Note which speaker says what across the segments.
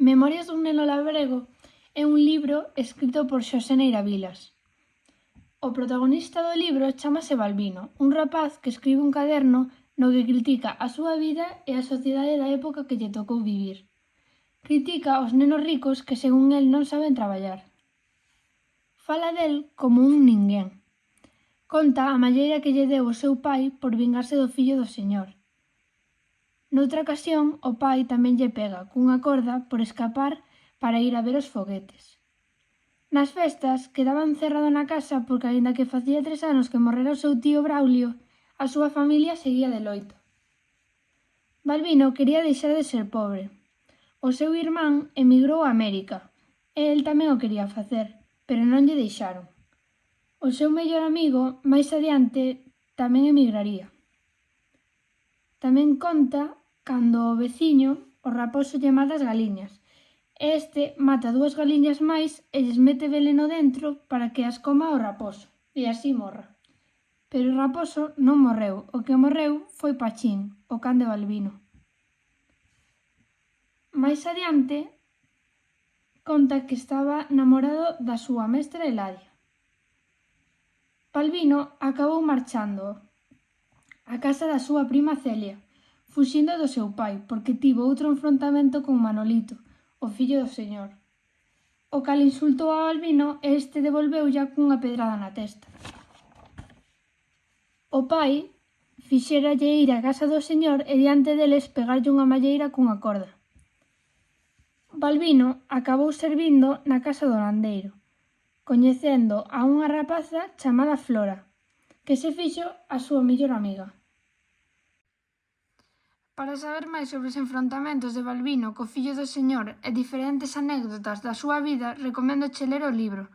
Speaker 1: Memorias dun neno labrego é un libro escrito por Xosé Neira Vilas. O protagonista do libro chámase Balbino, un rapaz que escribe un caderno no que critica a súa vida e a sociedade da época que lle tocou vivir. Critica os nenos ricos que, según el, non saben traballar. Fala del como un ninguén. Conta a malleira que lle deu o seu pai por vingarse do fillo do señor. Noutra ocasión, o pai tamén lle pega cunha corda por escapar para ir a ver os foguetes. Nas festas, quedaba encerrado na casa porque, aínda que facía 3 anos que morrera o seu tío Braulio, a súa familia seguía de loito. Balbino quería deixar de ser pobre. O seu irmán emigrou a América e el tamén o quería facer, pero non lle deixaron. O seu mellor amigo, máis adiante, tamén emigraría. Tamén conta cando o veciño, o raposo, lle mata as galiñas. Este mata 2 galiñas máis e lles mete veleno dentro para que as coma o raposo, e así morra. Pero o raposo non morreu, o que morreu foi Pachín, o can de Balbino. Máis adiante, conta que estaba namorado da súa mestra Eladia. Balbino acabou marchando a casa da súa prima Celia, fuxindo do seu pai, porque tivo outro enfrontamento con Manolito, o fillo do señor. O cal insultou a Balbino e este devolveulla cunha pedrada na testa. O pai fixéralle ir á casa do señor e diante deles pegarlle unha malleira cunha corda. Balbino acabou servindo na casa do landeiro, coñecendo a unha rapaza chamada Flora, que se fixo a súa mellor amiga. Para saber máis sobre os enfrontamentos de Balbino co fillo do señor e diferentes anécdotas da súa vida, recomendo ler o libro,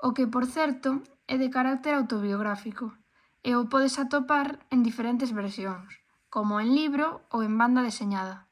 Speaker 1: o que, por certo, é de carácter autobiográfico, e o podes atopar en diferentes versións, como en libro ou en banda deseñada.